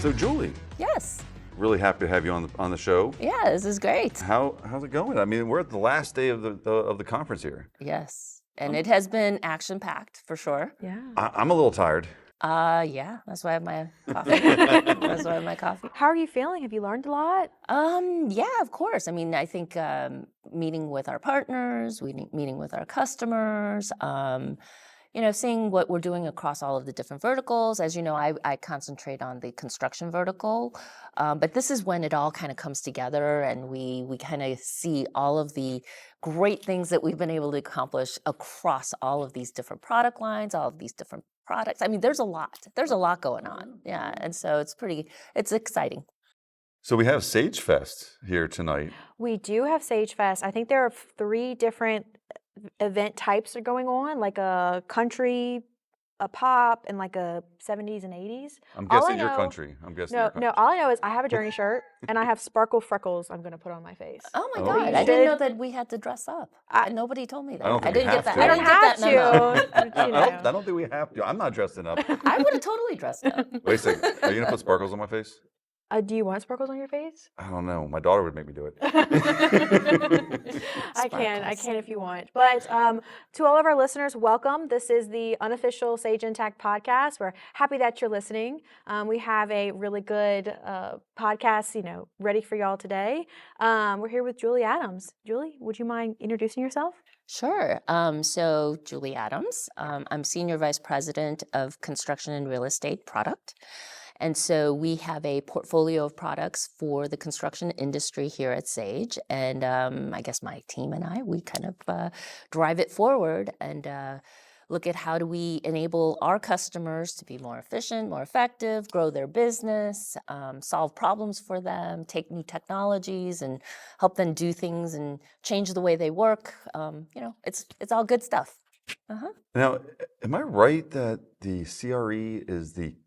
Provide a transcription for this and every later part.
So Julie, Yes. really happy to have you on the show. Yeah, this is great. How's it going? I mean, we're at the last day of the conference here. Yes. And it has been action-packed for sure. Yeah. I'm a little tired. Yeah, that's why I have my coffee. That's why I have my coffee. How are you feeling? Have you learned a lot? Yeah, of course. I mean, I think meeting with our partners, meeting with our customers, seeing what we're doing across all of the different verticals. As you know, I concentrate on the construction vertical, but this is when it all kind of comes together and we kind of see all of the great things that we've been able to accomplish across all of these different product lines, all of these different products. I mean, there's a lot going on. Yeah. And so it's exciting. So we have Sage Fest here tonight. We do have Sage Fest. I think there are 3 different event types are going on, like a country, a pop, and like a 70s and 80s. I'm All I guessing your know- country. I'm guessing No, your country. no, all I know is I have a Journey shirt and I have sparkle freckles I'm going to put on my face. Oh my Oh. God, You I didn't know should- that we had to dress up. Nobody told me that. I don't think didn't we get have that. to. I I don't didn't get have that memo. to. but, you I know. don't think we have to. I'm not dressing up. I would have totally dressed up. Wait a second. Are you gonna put sparkles on my face? Do you want sparkles on your face? I don't know. My daughter would make me do it. I can if you want. But to all of our listeners, welcome. This is the unofficial Sage Intacct podcast. We're happy that you're listening. We have a really good podcast, ready for y'all today. We're here with Julie Adams. Julie, would you mind introducing yourself? Sure. So Julie Adams, I'm Senior Vice President of Construction and Real Estate Product. And so we have a portfolio of products for the construction industry here at Sage. And I guess my team and we kind of drive it forward and look at how do we enable our customers to be more efficient, more effective, grow their business, solve problems for them, take new technologies and help them do things and change the way they work. It's all good stuff. Uh-huh. Now, am I right that the CRE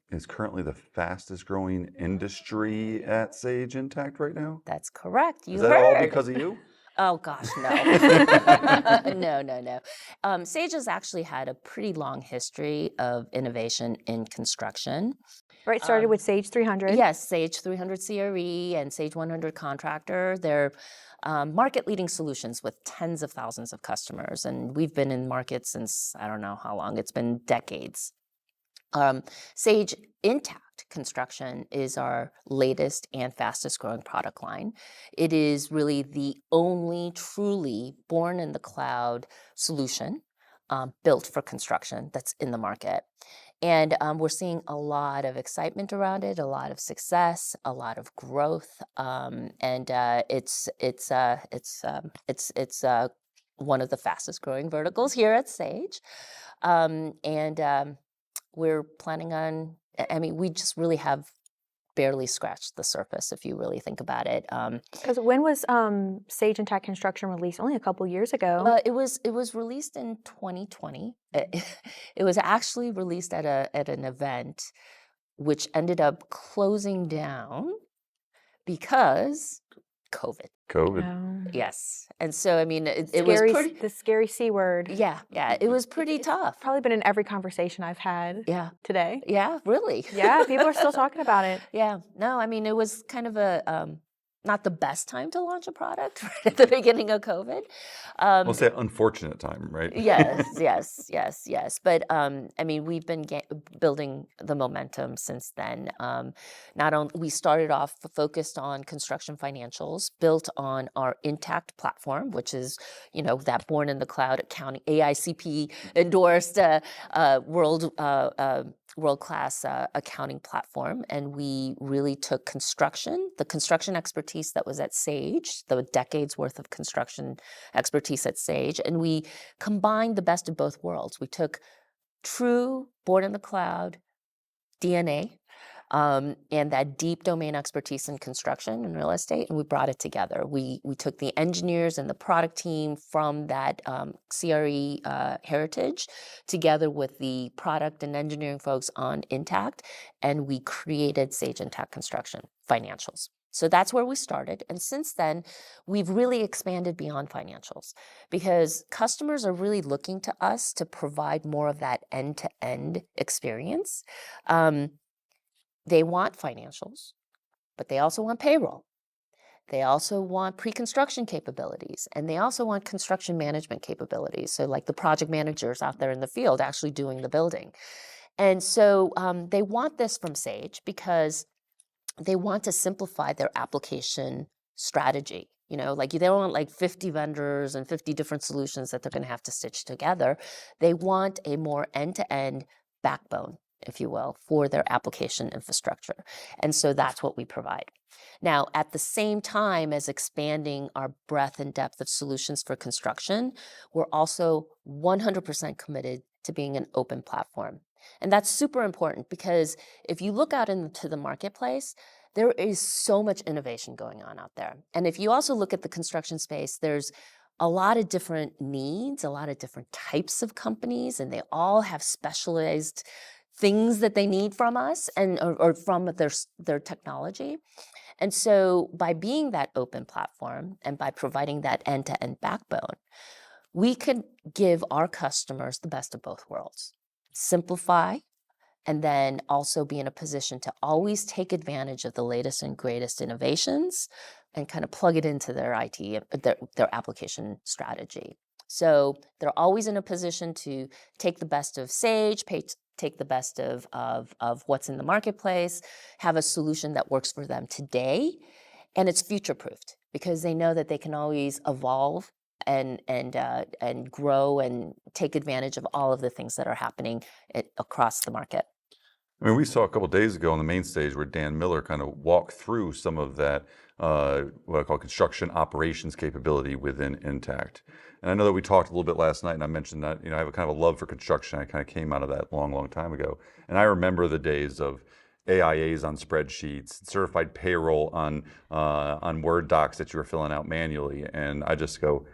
is currently the fastest growing industry at Sage Intacct right now? That's correct. You Is that heard. all because of you? Oh gosh, no. No. Sage has actually had a pretty long history of innovation in construction. Right, started with Sage 300. Yes, Sage 300 CRE and Sage 100 Contractor. They're market-leading solutions with tens of thousands of customers. And we've been in market since, I don't know how long, it's been decades. Sage Intacct Construction is our latest and fastest growing product line. It is really the only truly born in the cloud solution built for construction that's in the market. And we're seeing a lot of excitement around it, a lot of success, a lot of growth, and it's one of the fastest growing verticals here at Sage, we're planning on. I mean, we just really have barely scratched the surface if you really think about it. Because when was Sage Intacct Construction released? Only a couple years ago. It was released in 2020. It was actually released at an event, which ended up closing down because COVID. Yes, and so I mean, it was pretty. The scary C word. Yeah, it was pretty tough. Probably been in every conversation I've had. Yeah. Today. Yeah, really. Yeah, people are still talking about it. Yeah, no, I mean, it was kind of a not the best time to launch a product right at the beginning of COVID. We'll say unfortunate time, right? Yes. But I mean, we've been building the momentum since then. Not only we started off focused on construction financials, built on our Intacct platform, which is that born in the cloud accounting AICP endorsed world-class accounting platform, and we really took the construction expertise that was at Sage, the decades worth of construction expertise at Sage, and we combined the best of both worlds. We took true born in the cloud DNA and that deep domain expertise in construction and real estate, and we brought it together. We took the engineers and the product team from that CRE heritage together with the product and engineering folks on Intacct, and we created Sage Intacct Construction Financials. So that's where we started. And since then, we've really expanded beyond financials because customers are really looking to us to provide more of that end-to-end experience. they want financials, but they also want payroll. They also want pre-construction capabilities, and they also want construction management capabilities. So like the project managers out there in the field actually doing the building. And so they want this from Sage because they want to simplify their application strategy. Like they don't want like 50 vendors and 50 different solutions that they're going to have to stitch together. They want a more end-to-end backbone, if you will, for their application infrastructure. And so that's what we provide. Now, at the same time as expanding our breadth and depth of solutions for construction, we're also 100% committed to being an open platform. And that's super important because if you look out into the marketplace, there is so much innovation going on out there. And if you also look at the construction space, there's a lot of different needs, a lot of different types of companies, and they all have specialized things that they need from us and or from their technology. And so by being that open platform and by providing that end-to-end backbone, we can give our customers the best of both worlds. Simplify, and then also be in a position to always take advantage of the latest and greatest innovations and kind of plug it into their IT, their application strategy. So they're always in a position to take the best of Sage, take the best of what's in the marketplace, have a solution that works for them today, and it's future-proofed because they know that they can always evolve and grow and take advantage of all of the things that are happening across the market. I mean, we saw a couple of days ago on the main stage where Dan Miller kind of walked through some of that, what I call construction operations capability within Intacct. And I know that we talked a little bit last night, and I mentioned that, I have a kind of a love for construction. I kind of came out of that long, long time ago. And I remember the days of AIAs on spreadsheets, certified payroll on Word docs that you were filling out manually. And I just go,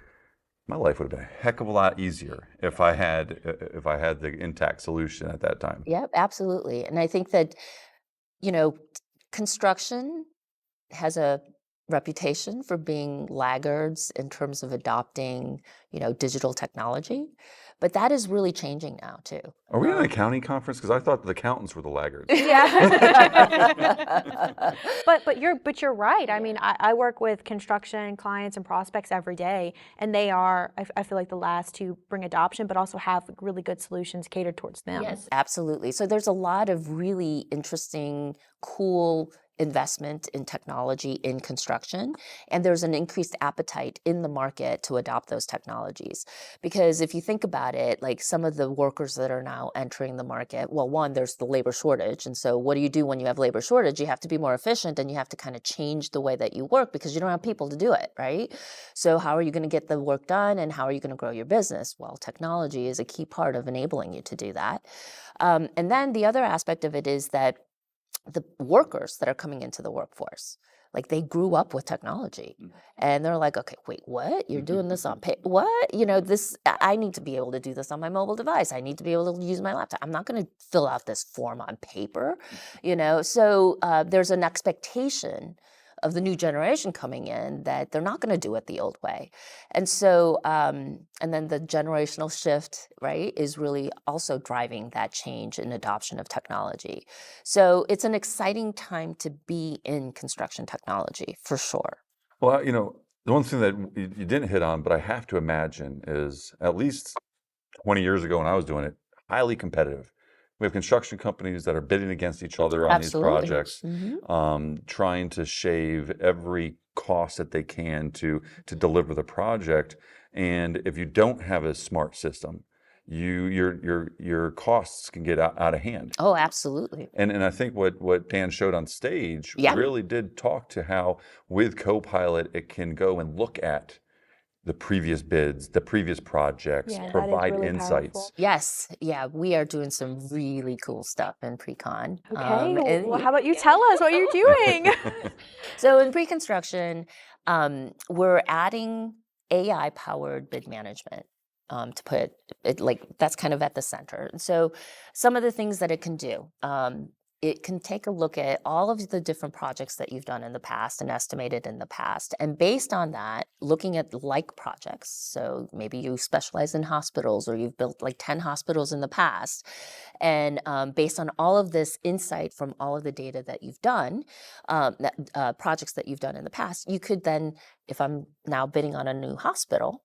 my life would have been a heck of a lot easier if I had the Intacct solution at that time. Yep, absolutely. And I think that, construction has a reputation for being laggards in terms of adopting, digital technology. But that is really changing now too. Are we in an accounting conference? Because I thought the accountants were the laggards. Yeah. but you're right. I mean, I work with construction clients and prospects every day, and they are, I feel like, the last to bring adoption, but also have really good solutions catered towards them. Yes, absolutely. So there's a lot of really interesting, cool investment in technology in construction, and there's an increased appetite in the market to adopt those technologies. Because if you think about it, like some of the workers that are now entering the market, well, one, there's the labor shortage. And so what do you do when you have labor shortage? You have to be more efficient and you have to kind of change the way that you work because you don't have people to do it, right? So how are you going to get the work done and how are you going to grow your business? Well, technology is a key part of enabling you to do that. And then the other aspect of it is that the workers that are coming into the workforce, like they grew up with technology and they're like, okay, wait, what? You're doing this on what? I need to be able to do this on my mobile device. I need to be able to use my laptop. I'm not going to fill out this form on paper, So there's an expectation of the new generation coming in that they're not going to do it the old way. And so, and then the generational shift, right, is really also driving that change in adoption of technology. So it's an exciting time to be in construction technology, for sure. Well, the one thing that you didn't hit on, but I have to imagine is at least 20 years ago when I was doing it, highly competitive. We have construction companies that are bidding against each other on Absolutely. these projects, trying to shave every cost that they can to deliver the project. And if you don't have a smart system, your costs can get out of hand. Oh, absolutely. And I think what Dan showed on stage really did talk to how with Copilot it can go and look at the previous bids, the previous projects, provide really insights. powerful. Yes, yeah, we are doing some really cool stuff in pre-con. Okay, well, how about you tell us what you're doing? So in pre-construction, we're adding AI-powered bid management. To put it like that's kind of at the center. And so some of the things that it can do, it can take a look at all of the different projects that you've done in the past and estimated in the past. And based on that, looking at like projects, so maybe you specialize in hospitals or you've built like 10 hospitals in the past. And based on all of this insight from all of the data that you've done, projects that you've done in the past, you could then, if I'm now bidding on a new hospital,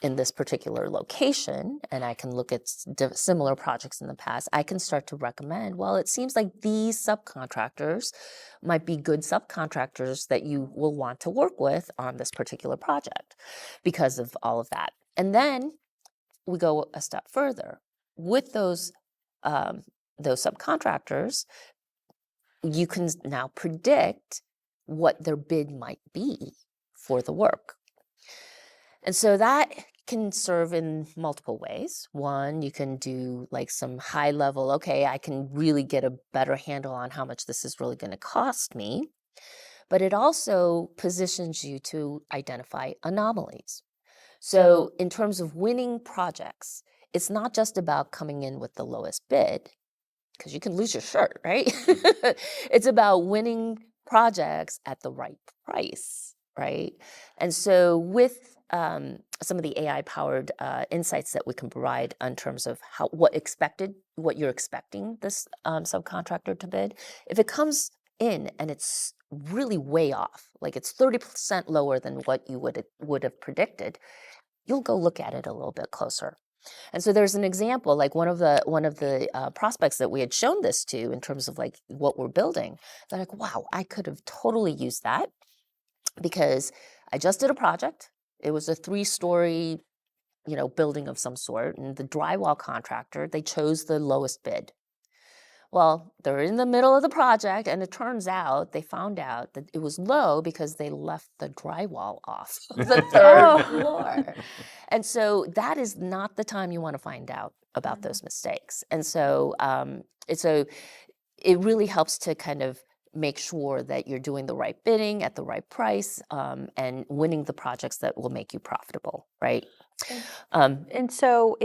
in this particular location, and I can look at similar projects in the past, I can start to recommend, well, it seems like these subcontractors might be good subcontractors that you will want to work with on this particular project because of all of that. And then we go a step further. With those subcontractors, you can now predict what their bid might be for the work. And so that can serve in multiple ways. One, you can do like some high level, okay, I can really get a better handle on how much this is really going to cost me. But it also positions you to identify anomalies. So in terms of winning projects, it's not just about coming in with the lowest bid, because you can lose your shirt, right? It's about winning projects at the right price, right? And so with some of the AI-powered insights that we can provide in terms of what you're expecting this subcontractor to bid, if it comes in and it's really way off, like it's 30% lower than what you would have predicted, you'll go look at it a little bit closer. And so there's an example, like one of the prospects that we had shown this to in terms of like what we're building. They're like, wow, I could have totally used that because I just did a project. It was a 3-story, building of some sort, and the drywall contractor, they chose the lowest bid. Well, they're in the middle of the project, and it turns out they found out that it was low because they left the drywall off the 3rd floor. And so that is not the time you want to find out about those mistakes. And so it really helps to kind of make sure that you're doing the right bidding at the right price and winning the projects that will make you profitable, right? And so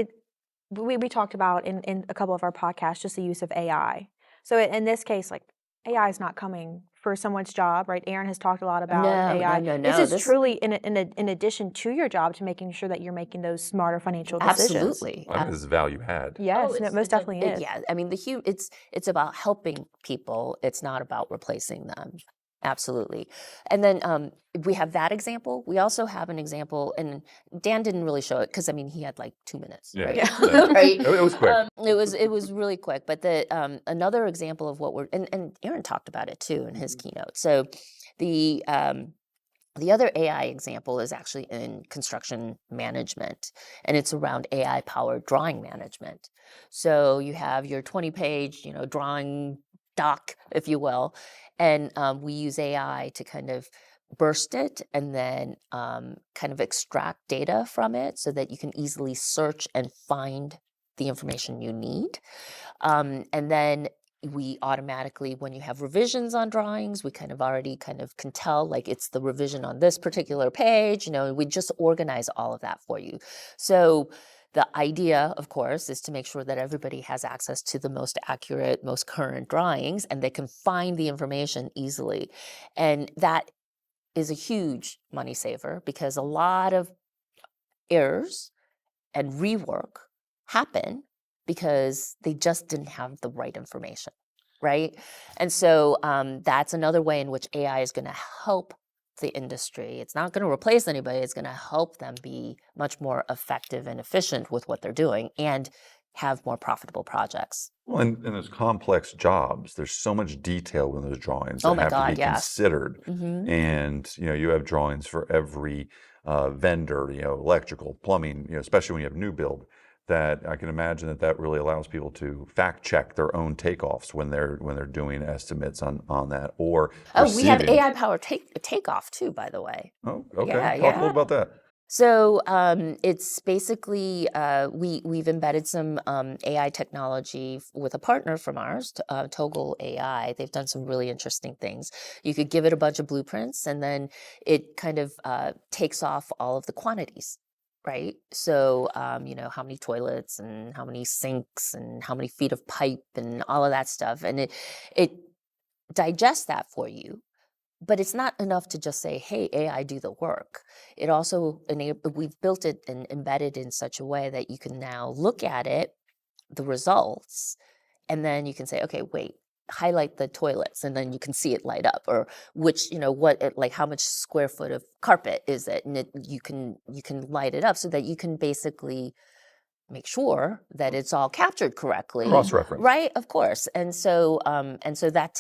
we talked about in a couple of our podcasts just the use of AI. So in this case, like AI is not coming for someone's job, right? Aaron has talked a lot about AI. No. This is truly in addition to your job to making sure that you're making those smarter financial decisions. Absolutely. I think this is value add. Yes, it most definitely is. Yeah, I mean, it's about helping people. It's not about replacing them. Absolutely. And then we have that example. We also have an example, and Dan didn't really show it because, I mean, he had like 2 minutes, Yeah. right? Yeah. Right? It was quick. It was really quick. But another example of what and Aaron talked about it too in his keynote. So the other AI example is actually in construction management, and it's around AI-powered drawing management. So you have your 20-page, drawing doc, if you will, and we use AI to kind of burst it and then kind of extract data from it so that you can easily search and find the information you need. And then we automatically, when you have revisions on drawings, we already can tell like it's the revision on this particular page, we just organize all of that for you. So the idea, of course, is to make sure that everybody has access to the most accurate, most current drawings, and they can find the information easily. And that is a huge money saver because a lot of errors and rework happen because they just didn't have the right information, right? And so that's another way in which AI is going to help the industry. It's not going to replace anybody. It's going to help them be much more effective and efficient with what they're doing and have more profitable projects. Well, and those complex jobs, there's so much detail in those drawings Oh that my have to God, be yeah. considered. And you have drawings for every vendor, electrical, plumbing, especially when you have new build. That I can imagine that really allows people to fact check their own takeoffs when they're doing estimates on that or we have receiving. AI powered takeoff too, by the way. Oh, okay. Yeah, Talk a little about that. So it's basically we've embedded some AI technology with a partner from ours, Toggle AI. They've done some really interesting things. You could give it a bunch of blueprints, and then it kind of takes off all of the quantities. right? So, how many toilets and how many sinks and how many feet of pipe and all of that stuff. And it digests that for you. But it's not enough to just say, hey, AI, do the work. It also, we've built it and embedded in such a way that you can now look at it, the results, and then you can say, okay, wait, highlight the toilets, and then you can see it light up, or which, how much square foot of carpet is it, and you can light it up so that you can basically make sure that it's all captured correctly. Cross-reference. Right, of course. And so that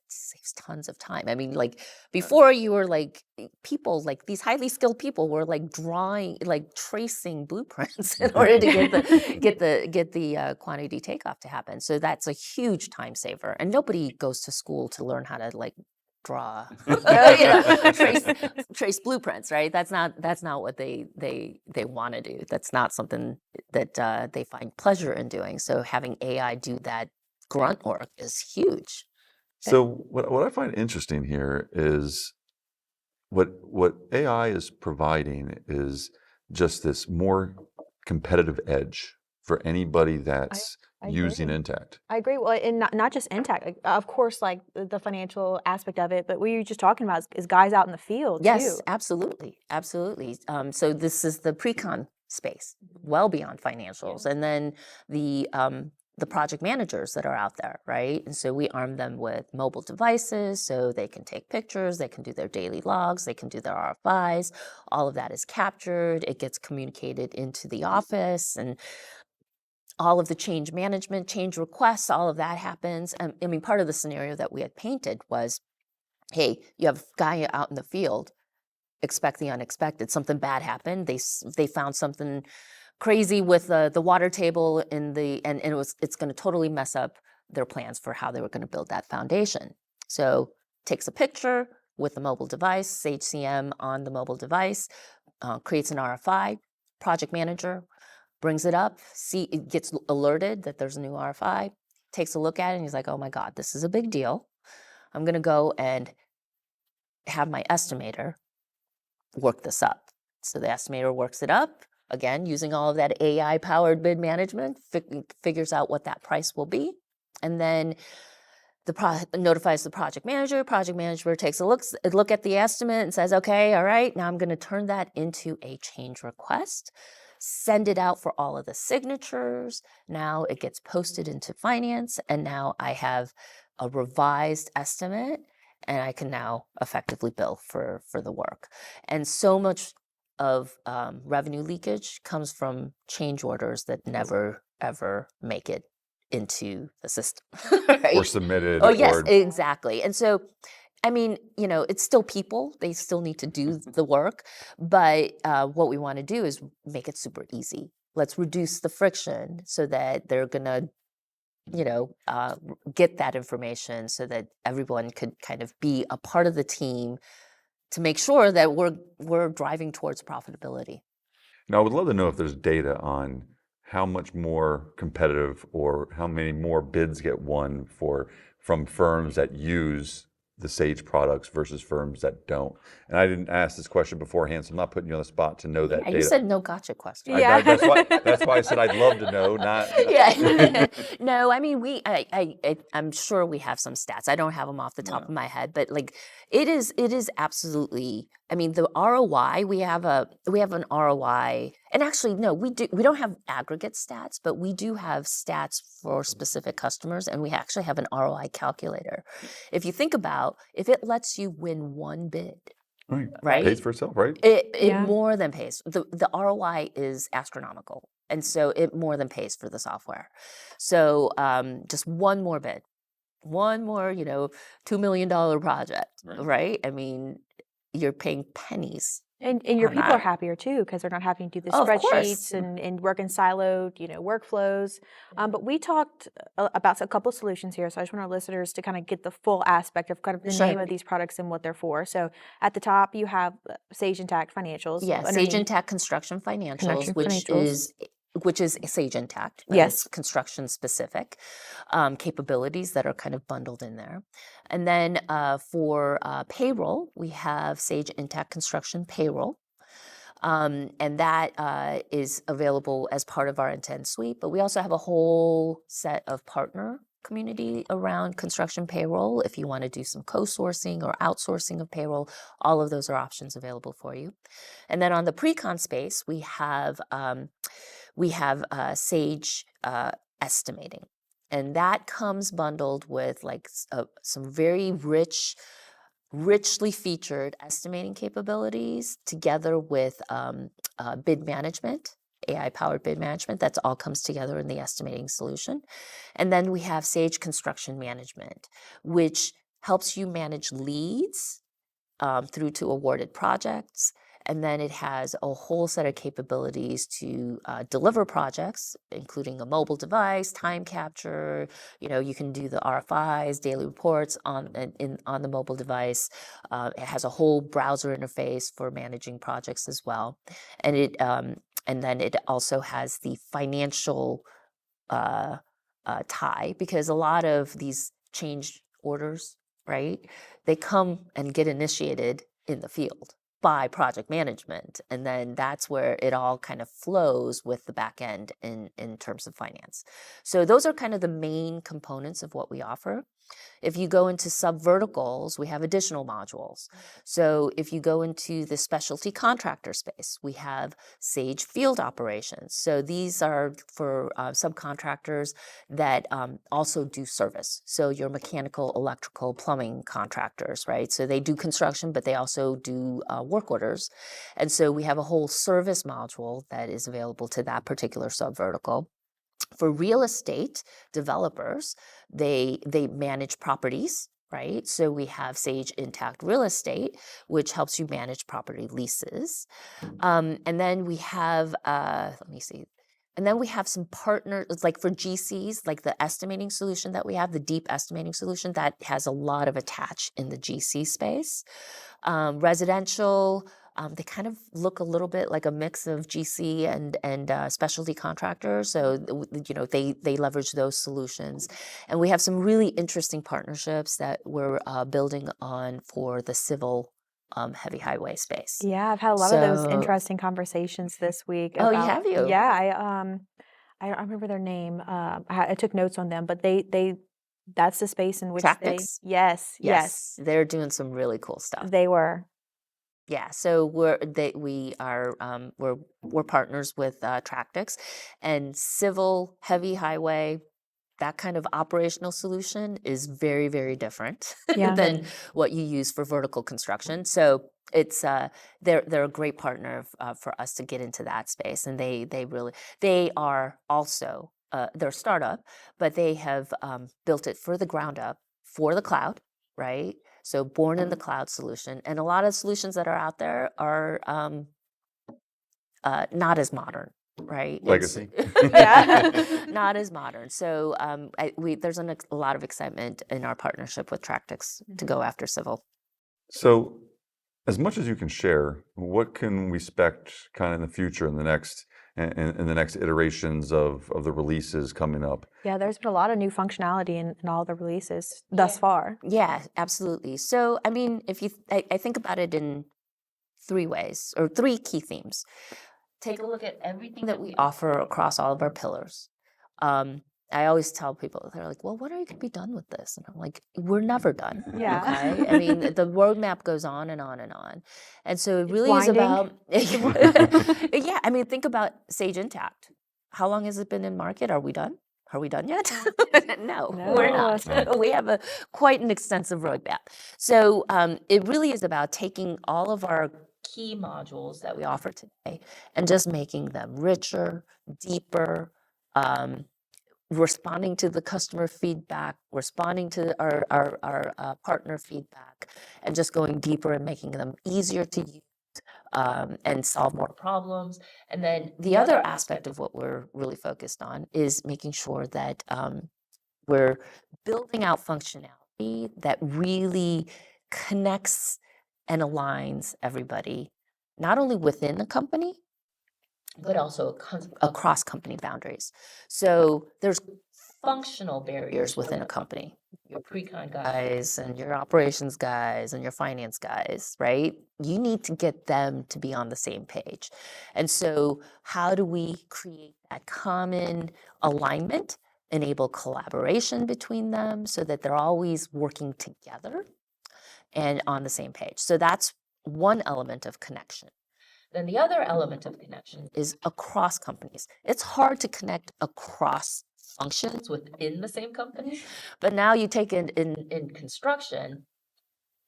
saves tons of time. I mean, like before you were like people, like these highly skilled people were like drawing, like tracing blueprints in order to get the quantity takeoff to happen. So that's a huge time saver. And nobody goes to school to learn how to like draw, trace blueprints, right? That's not what they want to do. That's not something that they find pleasure in doing. So having AI do that grunt work is huge. So what I find interesting here is what AI is providing is just this more competitive edge for anybody that's I using agree. Intacct. I agree. Well, and not just Intacct, like, of course, like the financial aspect of it, but what you're just talking about is guys out in the field Yes, too. absolutely. So this is the pre-con space, well beyond financials, and then the project managers that are out there, right? And so we arm them with mobile devices so they can take pictures, they can do their daily logs, they can do their RFIs. All of that is captured. It gets communicated into the office, and all of the change management, change requests, all of that happens. I mean, part of the scenario that we had painted was, hey, you have a guy out in the field, expect the unexpected. Something bad happened. They found something crazy with the water table and it's going to totally mess up their plans for how they were going to build that foundation. So takes a picture with the mobile device, Sage CM on the mobile device, creates an RFI. Project manager brings it up, it gets alerted that there's a new RFI, takes a look at it, and he's like, oh my God, this is a big deal. I'm going to go and have my estimator work this up. So the estimator works it up, again, using all of that AI-powered bid management, figures out what that price will be, and then notifies the project manager. Project manager takes a look at the estimate and says, okay, all right, now I'm going to turn that into a change request, send it out for all of the signatures. Now it gets posted into finance, and now I have a revised estimate, and I can now effectively bill for the work. And so much of revenue leakage comes from change orders that never, ever make it into the system. Right? Or submitted. Oh, yes, or exactly. And so, I mean, it's still people. They still need to do the work. But what we want to do is make it super easy. Let's reduce the friction so that they're going to get that information so that everyone could kind of be a part of the team to make sure that we're driving towards profitability. Now, I would love to know if there's data on how much more competitive or how many more bids get won from firms that use the Sage products versus firms that don't. And I didn't ask this question beforehand, so I'm not putting you on the spot to know that Yeah, data. you said no gotcha question. Yeah. That's why I said I'd love to know. Yeah. No, I mean, I'm sure we have some stats. I don't have them off the top of my head, but like it is absolutely. I mean, the ROI, we have an ROI, and actually, no, we don't have aggregate stats, but we do have stats for specific customers, and we actually have an ROI calculator. If you think about, if it lets you win one bid, right? Pays for itself, right? It more than pays. The ROI is astronomical, and so it more than pays for the software. So just one more bid, one more, $2 million project, right? I mean, you're paying pennies. And your on people that. are happier too because they're not having to do the Oh, of spreadsheets course. and work in siloed, workflows. But we talked about a couple solutions here, so I just want our listeners to kind of get the full aspect of kind of the Sure. name of these products and what they're for. So at the top, you have Sage Intacct Financials. Yeah, Sage Intacct Construction Financials, which is Sage Intacct. Yes. It's construction specific capabilities that are kind of bundled in there. And then for payroll, we have Sage Intacct Construction Payroll. And that is available as part of our Intent Suite. But we also have a whole set of partner community around construction payroll. If you want to do some co-sourcing or outsourcing of payroll, all of those are options available for you. And then on the pre-con space, we have Sage Estimating. And that comes bundled with like some very richly featured estimating capabilities together with bid management, AI-powered bid management. That's all comes together in the estimating solution. And then we have Sage Construction Management, which helps you manage leads through to awarded projects. And then it has a whole set of capabilities to deliver projects, including a mobile device, time capture. You can do the RFIs, daily reports on the mobile device. It has a whole browser interface for managing projects as well, and then it also has the financial tie, because a lot of these change orders, right? They come and get initiated in the field by project management. And then that's where it all kind of flows with the back end in terms of finance. So those are kind of the main components of what we offer. If you go into sub-verticals, we have additional modules. So if you go into the specialty contractor space, we have Sage Field Operations. So these are for subcontractors that also do service. So your mechanical, electrical, plumbing contractors, right? So they do construction, but they also do work orders. And so we have a whole service module that is available to that particular sub-vertical. For real estate developers, they manage properties, right? So we have Sage Intacct Real Estate, which helps you manage property leases. And then we have, And then we have some partners, like for GCs, like the estimating solution that we have, the deep estimating solution that has a lot of attach in the GC space. Residential, they kind of look a little bit like a mix of GC and specialty contractors. So, they leverage those solutions. And we have some really interesting partnerships that we're building on for the civil heavy highway space. Yeah, I've had a lot of those So- interesting conversations this week. Oh, have you? Yeah, I don't remember their name. I took notes on them, but they that's the space in which Tractics? yes, They're doing some really cool stuff. they were. Yeah, so we're partners with Tractics, and civil heavy highway, that kind of operational solution is very, very different Yeah. than what you use for vertical construction. So it's they're a great partner for us to get into that space, and they are also they're a startup, but they have built it for the ground up for the cloud, right? So born in the cloud solution, and a lot of solutions that are out there are not as modern, right? Legacy. Yeah. Not as modern. So there's a lot of excitement in our partnership with Tractics to go after civil. So, as much as you can share, what can we expect kind of in the future, in the next iterations of the releases coming up? Yeah, there's been a lot of new functionality in all the releases thus far. Yeah, absolutely. So, I mean, I think about it in three ways, or three key themes. Take a look at everything that we offer across all of our pillars. I always tell people, they're like, well, when are you going to be done with this? And I'm like, we're never done. Yeah. Okay? I mean, the roadmap goes on and on and on. And so it really is winding. about, yeah, I mean, think about Sage Intacct. How long has it been in market? Are we done? Are we done yet? No, we're not. We have quite an extensive roadmap. So it really is about taking all of our key modules that we offer today and just making them richer, deeper, responding to the customer feedback, responding to our partner feedback, and just going deeper and making them easier to use and solve more problems. And then the other aspect of what we're really focused on is making sure that we're building out functionality that really connects and aligns everybody, not only within the company, but also across company boundaries. So there's functional barriers within a company, your pre-con guys and your operations guys and your finance guys, right? You need to get them to be on the same page. And so how do we create that common alignment, enable collaboration between them so that they're always working together and on the same page? So that's one element of connection. Then the other element of connection is across companies. It's hard to connect across functions within the same company, but now you take it in construction,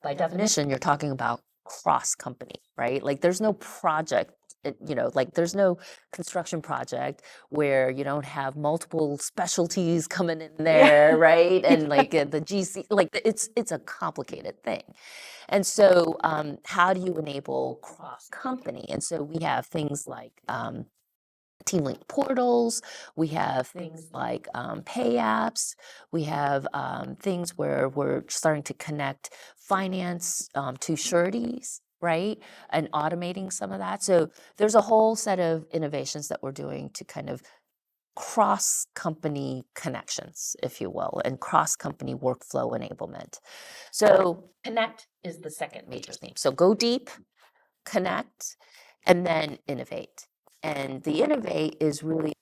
by definition, you're talking about cross company, right? Like there's no project, like there's no construction project where you don't have multiple specialties coming in there, right? And like the GC, like it's a complicated thing. And so how do you enable cross company? And so we have things like Team Link portals, we have things like pay apps, we have things where we're starting to connect finance to sureties, right? And automating some of that. So there's a whole set of innovations that we're doing to kind of cross company connections, if you will, and cross company workflow enablement. So connect is the second major theme. So go deep, connect, and then innovate. And the innovate is really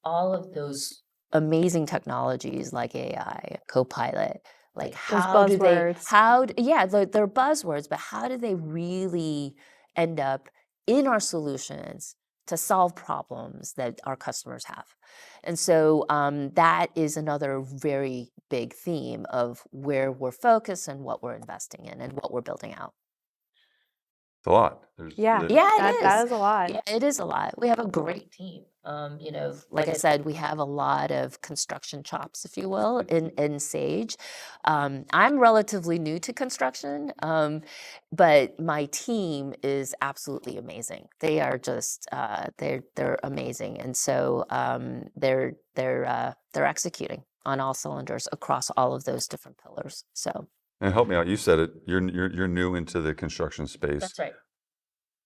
all of those amazing technologies like AI, Copilot, like Those how do they, buzzwords. yeah, they're buzzwords, but how do they really end up in our solutions to solve problems that our customers have? And so that is another very big theme of where we're focused and what we're investing in and what we're building out. It's a lot. Yeah. Yeah, That is a lot. Yeah, it is a lot. We have a great team. Like I said, we have a lot of construction chops, if you will, in Sage. I'm relatively new to construction, but my team is absolutely amazing. They are just they're amazing, and so they're executing on all cylinders across all of those different pillars. So And help me out. You said it. You're new into the construction space. that's right.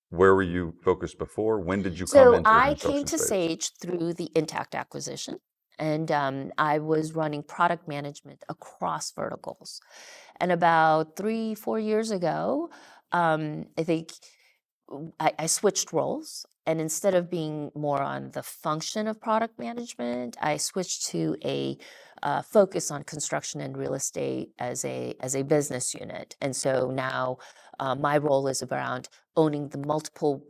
Where were you focused before? When did you come So into the I construction came to space? Sage through the Intacct acquisition, and I was running product management across verticals. And about 3-4 years ago, I think I switched roles. And instead of being more on the function of product management, I switched to a focus on construction and real estate as a business unit. And so now my role is around owning the multiple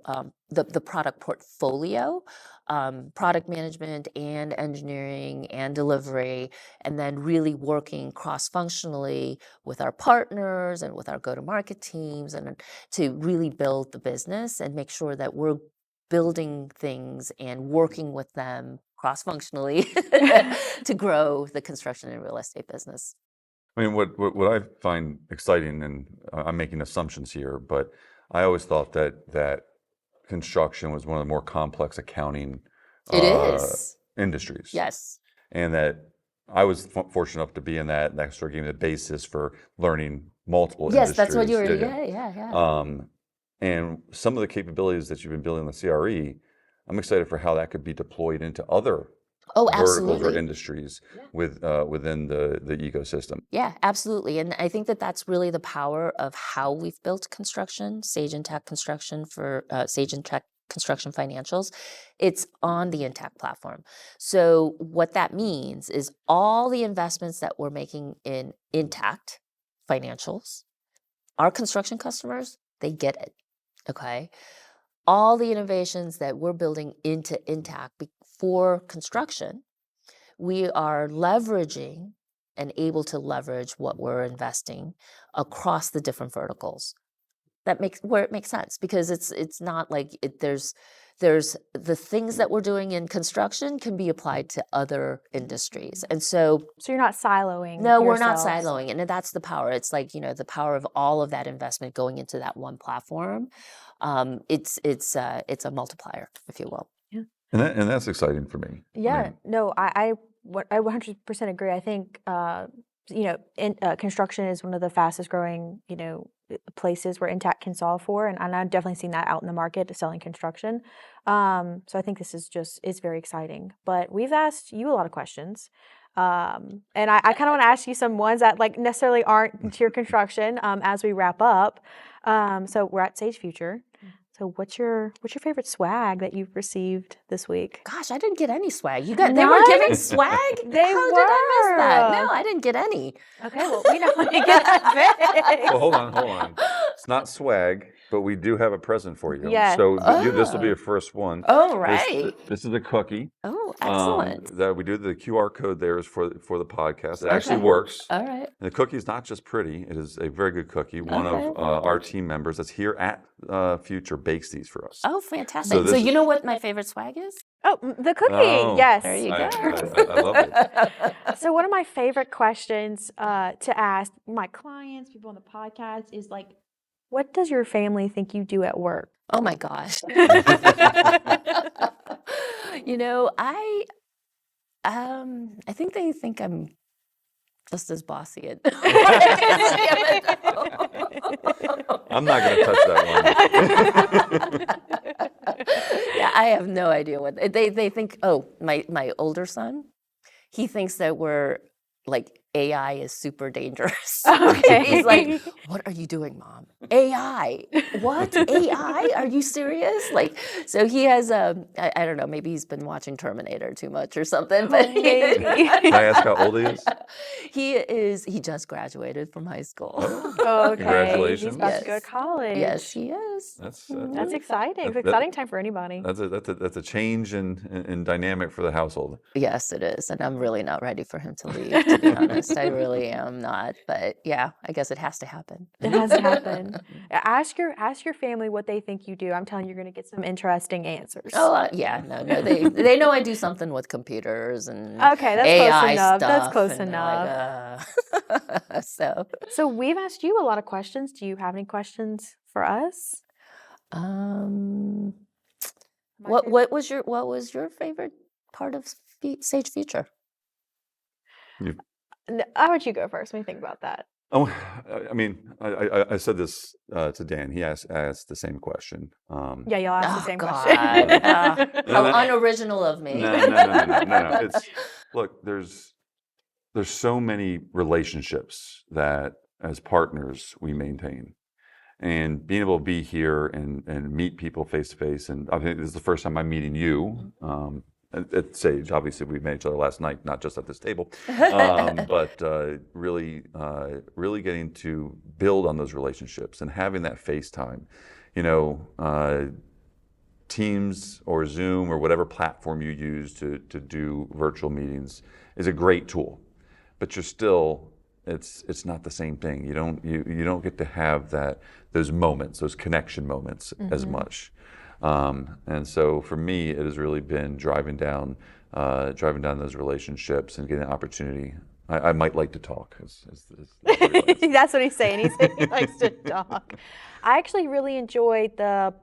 the product portfolio, product management and engineering and delivery, and then really working cross-functionally with our partners and with our go-to-market teams and to really build the business and make sure that we're building things and working with them cross-functionally to grow the construction and real estate business. I mean, what I find exciting, and I'm making assumptions here, but I always thought that construction was one of the more complex accounting It is. industries. Yes. And that I was fortunate enough to be in that, and that sort of gave me the basis for learning multiple Yes, industries. that's what you were. Yeah. And some of the capabilities that you've been building in the CRE, I'm excited for how that could be deployed into other Oh, verticals or absolutely. industries Yeah. within the ecosystem. Yeah, absolutely. And I think that that's really the power of how we've built construction, Sage Intacct Construction for Sage Intacct Construction Financials. It's on the Intacct platform. So what that means is all the investments that we're making in Intacct Financials, our construction customers, they get it. Okay. All the innovations that we're building into Intacct for construction, we are leveraging and able to leverage what we're investing across the different verticals. That makes where it makes sense because it's not like there's the things that we're doing in construction can be applied to other industries. And so you're not siloing. No, we're not yourselves. siloing. And that's the power. It's like, the power of all of that investment going into that one platform. It's a multiplier, if you will. And that's exciting for me. Yeah, no, I 100% agree. I think construction is one of the fastest growing places where Intacct can solve for, and I've definitely seen that out in the market selling construction. So I think this is very exciting. But we've asked you a lot of questions. And I kind of want to ask you some ones that like necessarily aren't to your construction as we wrap up. So we're at Sage Future. So what's your favorite swag that you've received this week? Gosh, I didn't get any swag. They were giving swag? They How did I miss that? were. No, I didn't get any. Okay, well, we know when you get that fixed. Well, hold on. It's not swag, but we do have a present for you. Yes. So this will be your first one. Oh, right. This is a cookie. Oh, excellent. That we do the QR code there is for the podcast. It actually works. All right. And the cookie is not just pretty; it is a very good cookie. One of our team members that's here at Future bakes these for us. Oh, fantastic. So you know what my favorite swag is? Oh, the cookie. Oh, Yes. There you go. I love it. So one of my favorite questions to ask my clients, people on the podcast, is like, what does your family think you do at work? Oh my gosh. You know, I think they think I'm just as bossy. I'm not going to touch that one. Yeah, I have no idea what they think. Oh, my older son, he thinks that we're like AI is super dangerous. Okay. He's like, "What are you doing, Mom? AI? What? AI? Are you serious?" Like, so he has I don't know, maybe he's been watching Terminator too much or something. But Maybe. Can I ask how old he is? He just graduated from high school. Okay. Congratulations. He's about to go Yes. to college. Yes, he is. That's That's exciting. It's That- exciting time for anybody. that's a change in dynamic for the household. Yes, it is. And I'm really not ready for him to leave, to be honest. I really am not. But yeah, I guess it has to happen. It has to happen. Ask your family what they think you do. I'm telling you, you're going to get some interesting answers. Oh, yeah, no, they know I do something with computers and Okay, that's AI close enough. stuff. That's close and enough. like, so, So we've asked you a lot of questions. Do you have any questions for us? what was your favorite part of Sage Future? How about you go first? Let me think about that. Oh, I mean, I said this to Dan. He asked the same question. Yeah, you'll ask the Oh, same God. question. How unoriginal of me. No. It's look. There's so many relationships that as partners we maintain, and being able to be here and meet people face to face. And I think this is the first time I'm meeting you. At Sage, obviously, we met each other last night, not just at this table, but really getting to build on those relationships and having that FaceTime. You know, Teams or Zoom or whatever platform you use to do virtual meetings is a great tool, but you're still it's not the same thing. You don't get to have those moments, those connection moments as much. And so for me, it has really been driving down those relationships and getting an opportunity. I might like to talk. That's what he's saying. He's saying he likes to talk. I actually really enjoyed the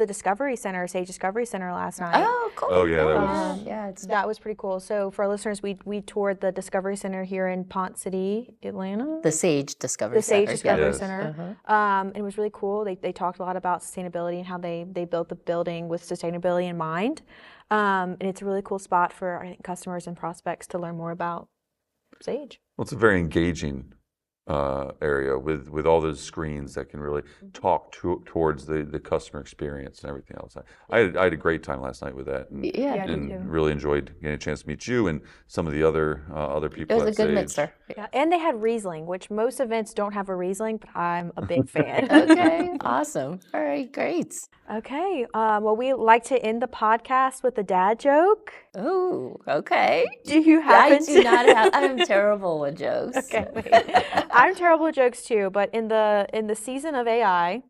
Discovery Center, Sage Discovery Center last night. Oh, cool. Oh, yeah, that was- yeah. That was pretty cool. So for our listeners, we toured the Discovery Center here in Ponce City, Atlanta. The Sage Discovery The Sage Center. Discovery Yes. Center. And it was really cool. They talked a lot about sustainability and how they built the building with sustainability in mind. And it's a really cool spot for, I think, customers and prospects to learn more about Sage. Well, it's a very engaging area with all those screens that can really talk towards the customer experience and everything else. I had a great time last night with that, and, Yeah. Yeah, I did and too. really enjoyed getting a chance to meet you and some of the other people. It was a at good Sage. mixer. Yeah, and they had Riesling, which most events don't have a Riesling, but I'm a big fan. Okay, awesome. All right, great. Okay, well, we like to end the podcast with a dad joke. Oh, okay. Do you I happen do to? not have. I'm terrible with jokes. Okay, wait. I'm terrible at jokes too, but in the season of AI,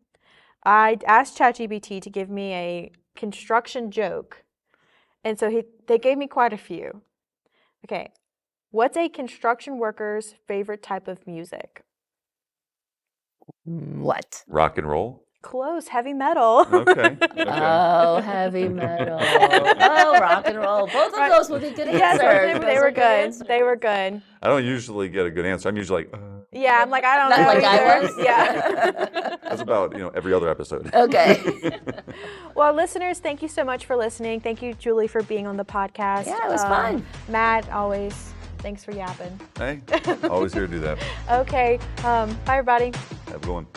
I asked ChatGPT to give me a construction joke, and so they gave me quite a few. Okay, what's a construction worker's favorite type of music? What? Rock and roll. Close, heavy metal. Okay. Oh, heavy metal. Oh, rock and roll. Both of those would be good Yes, answers. they Those were are good. answers. They were good. I don't usually get a good answer. I'm usually like, Yeah, I'm like, I don't Not know like I either. was. Yeah. that's about every other episode. Okay. Well, listeners, thank you so much for listening. Thank you, Julie, for being on the podcast. Yeah, it was fun. Matt, always Thanks for yapping. Hey, always here to do that. Okay. Bye, everybody. Have a good one.